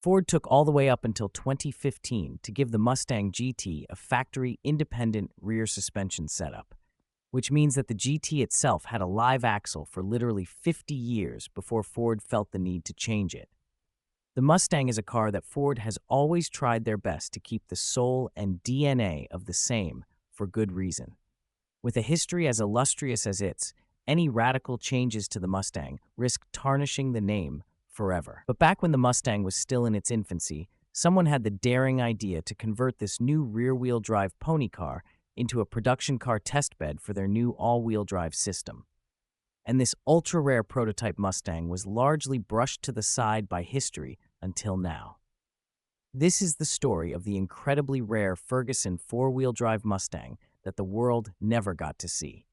Ford took all the way up until 2015 to give the Mustang GT a factory-independent rear suspension setup, which means that the GT itself had a live axle for literally 50 years before Ford felt the need to change it. The Mustang is a car that Ford has always tried their best to keep the soul and DNA of the same, for good reason. With a history as illustrious as its, any radical changes to the Mustang risk tarnishing the name forever. But back when the Mustang was still in its infancy, someone had the daring idea to convert this new rear-wheel drive pony car into a production car testbed for their new all-wheel drive system. And this ultra-rare prototype Mustang was largely brushed to the side by history until now. This is the story of the incredibly rare Ferguson four-wheel drive Mustang that the world never got to see.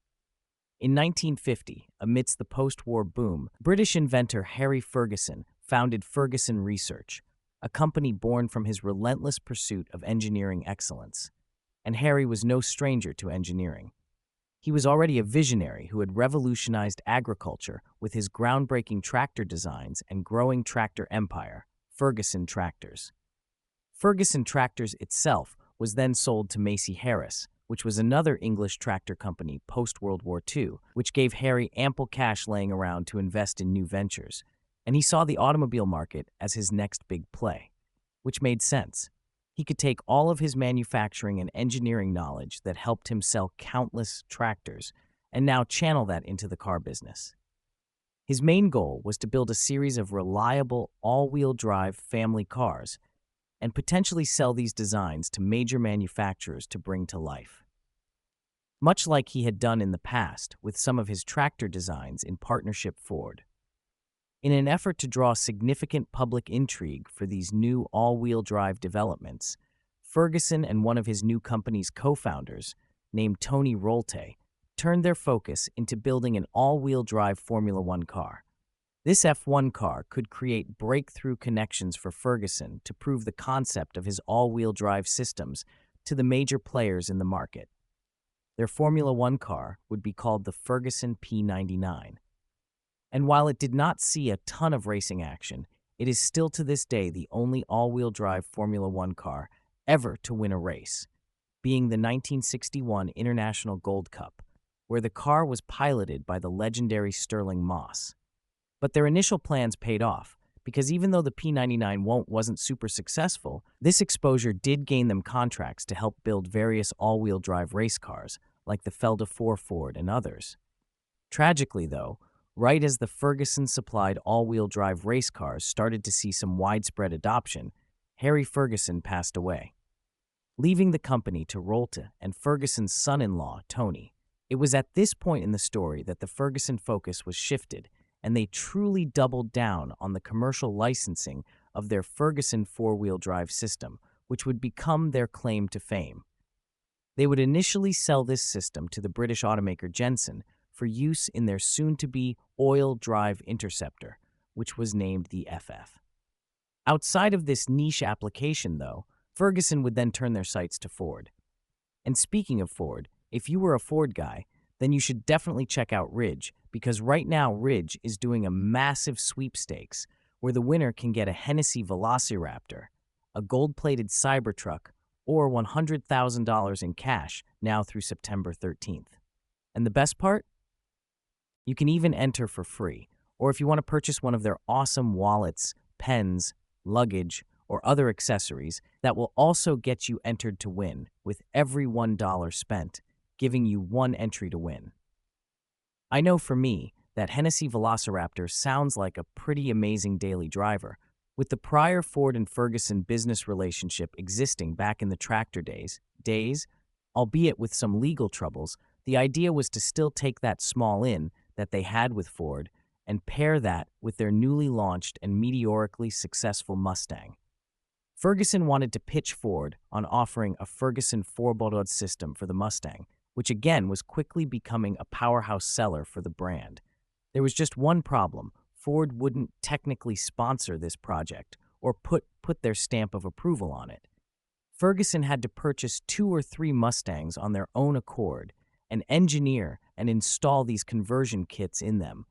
In 1950, amidst the post-war boom, British inventor Harry Ferguson founded Ferguson Research, a company born from his relentless pursuit of engineering excellence. And Harry was no stranger to engineering. He was already a visionary who had revolutionized agriculture with his groundbreaking tractor designs and growing tractor empire, Ferguson Tractors. Ferguson Tractors itself was then sold to Massey Harris, which was another English tractor company post-World War II, which gave Harry ample cash laying around to invest in new ventures, and he saw the automobile market as his next big play, which made sense. He could take all of his manufacturing and engineering knowledge that helped him sell countless tractors and now channel that into the car business. His main goal was to build a series of reliable all-wheel drive family cars and potentially sell these designs to major manufacturers to bring to life. Much like he had done in the past with some of his tractor designs in partnership Ford. In an effort to draw significant public intrigue for these new all-wheel drive developments, Ferguson and one of his new company's co-founders, named Tony Rolte, turned their focus into building an all-wheel drive Formula One car. This F1 car could create breakthrough connections for Ferguson to prove the concept of his all-wheel drive systems to the major players in the market. Their Formula One car would be called the Ferguson P99. And while it did not see a ton of racing action, it is still to this day the only all-wheel drive Formula One car ever to win a race, being the 1961 International Gold Cup, where the car was piloted by the legendary Stirling Moss. But their initial plans paid off, because even though the P99 wasn't super successful, this exposure did gain them contracts to help build various all-wheel drive race cars, like the Felda 4 Ford and others. Tragically, though, right as the Ferguson-supplied all-wheel drive race cars started to see some widespread adoption, Harry Ferguson passed away, leaving the company to Rolte and Ferguson's son-in-law, Tony. It was at this point in the story that the Ferguson focus was shifted, and they truly doubled down on the commercial licensing of their Ferguson four-wheel drive system, which would become their claim to fame. They would initially sell this system to the British automaker Jensen for use in their soon-to-be oil drive interceptor, which was named the FF. Outside of this niche application, though, Ferguson would then turn their sights to Ford. And speaking of Ford, if you were a Ford guy, then you should definitely check out Ridge, because right now Ridge is doing a massive sweepstakes where the winner can get a Hennessy Velociraptor, a gold-plated Cybertruck, or $100,000 in cash now through September 13th. And the best part? You can even enter for free, or if you want to purchase one of their awesome wallets, pens, luggage, or other accessories that will also get you entered to win with every $1 spent, giving you one entry to win. I know for me, that Hennessy Velociraptor sounds like a pretty amazing daily driver. With the prior Ford and Ferguson business relationship existing back in the tractor days, albeit with some legal troubles, the idea was to still take that small in that they had with Ford and pair that with their newly launched and meteorically successful Mustang. Ferguson wanted to pitch Ford on offering a Ferguson four-wheel system for the Mustang, which again was quickly becoming a powerhouse seller for the brand. There was just one problem. Ford wouldn't technically sponsor this project or put their stamp of approval on it. Ferguson had to purchase 2 or 3 Mustangs on their own accord and engineer and install these conversion kits in them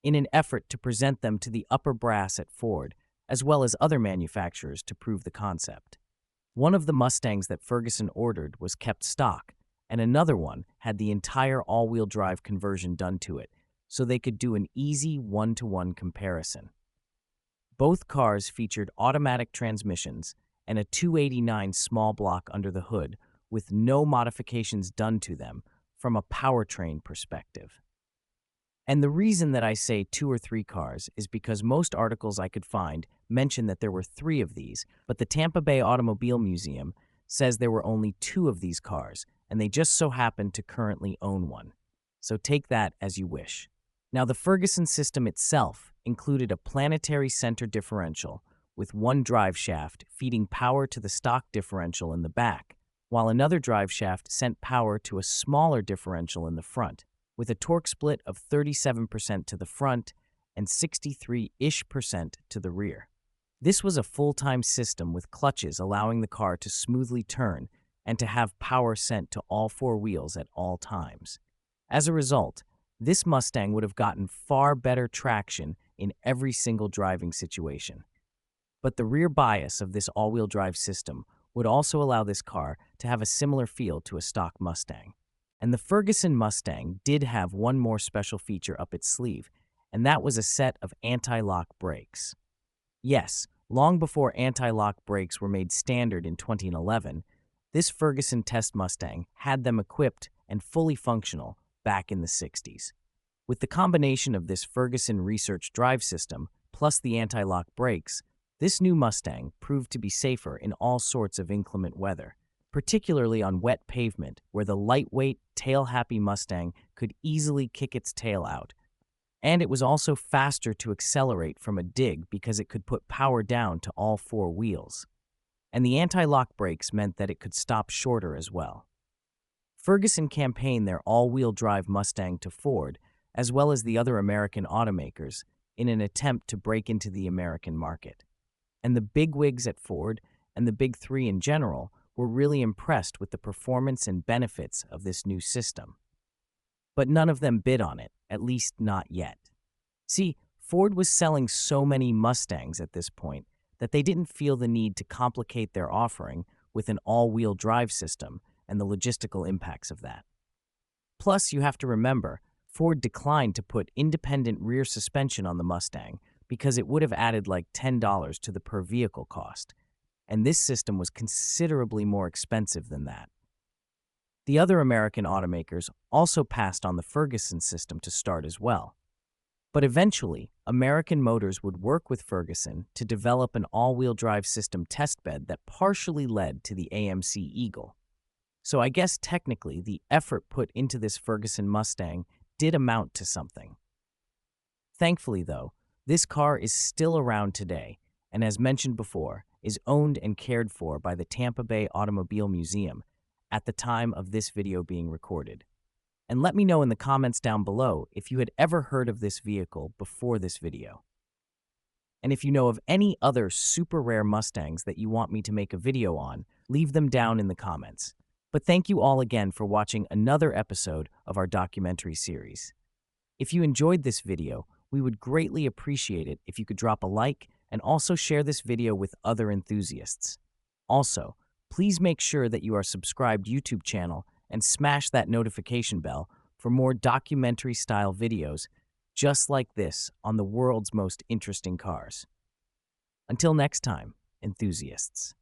in an effort to present them to the upper brass at Ford as well as other manufacturers to prove the concept. One of the Mustangs that Ferguson ordered was kept stock, and another one had the entire all-wheel drive conversion done to it, so they could do an easy one-to-one comparison. Both cars featured automatic transmissions and a 289 small block under the hood with no modifications done to them from a powertrain perspective. And the reason that I say 2 or 3 cars is because most articles I could find mention that there were 3 of these, but the Tampa Bay Automobile Museum says there were only 2 of these cars, and they just so happen to currently own one. So take that as you wish. Now, the Ferguson system itself included a planetary center differential with one drive shaft feeding power to the stock differential in the back, while another drive shaft sent power to a smaller differential in the front, with a torque split of 37% to the front and 63-ish% to the rear. This was a full-time system with clutches allowing the car to smoothly turn and to have power sent to all 4 wheels at all times. As a result, this Mustang would have gotten far better traction in every single driving situation. But the rear bias of this all-wheel drive system would also allow this car to have a similar feel to a stock Mustang. And the Ferguson Mustang did have one more special feature up its sleeve, and that was a set of anti-lock brakes. Yes, long before anti-lock brakes were made standard in 2011, this Ferguson test Mustang had them equipped and fully functional back in the 60s. With the combination of this Ferguson research drive system plus the anti-lock brakes, this new Mustang proved to be safer in all sorts of inclement weather, particularly on wet pavement where the lightweight, tail-happy Mustang could easily kick its tail out. And it was also faster to accelerate from a dig because it could put power down to all 4 wheels. And the anti-lock brakes meant that it could stop shorter as well. Ferguson campaigned their all-wheel drive Mustang to Ford, as well as the other American automakers, in an attempt to break into the American market. And the bigwigs at Ford, and the Big Three in general, were really impressed with the performance and benefits of this new system. But none of them bid on it, at least not yet. See, Ford was selling so many Mustangs at this point that they didn't feel the need to complicate their offering with an all-wheel drive system and the logistical impacts of that. Plus, you have to remember, Ford declined to put independent rear suspension on the Mustang because it would have added like $10 to the per-vehicle cost, and this system was considerably more expensive than that. The other American automakers also passed on the Ferguson system to start as well. But eventually, American Motors would work with Ferguson to develop an all-wheel drive system testbed that partially led to the AMC Eagle. So I guess technically the effort put into this Ferguson Mustang did amount to something. Thankfully, though, this car is still around today, and as mentioned before, is owned and cared for by the Tampa Bay Automobile Museum at the time of this video being recorded. And let me know in the comments down below if you had ever heard of this vehicle before this video. And if you know of any other super rare Mustangs that you want me to make a video on, leave them down in the comments. But thank you all again for watching another episode of our documentary series. If you enjoyed this video, we would greatly appreciate it if you could drop a like and also share this video with other enthusiasts. Also, please make sure that you are subscribed YouTube channel and smash that notification bell for more documentary-style videos just like this on the world's most interesting cars. Until next time, enthusiasts.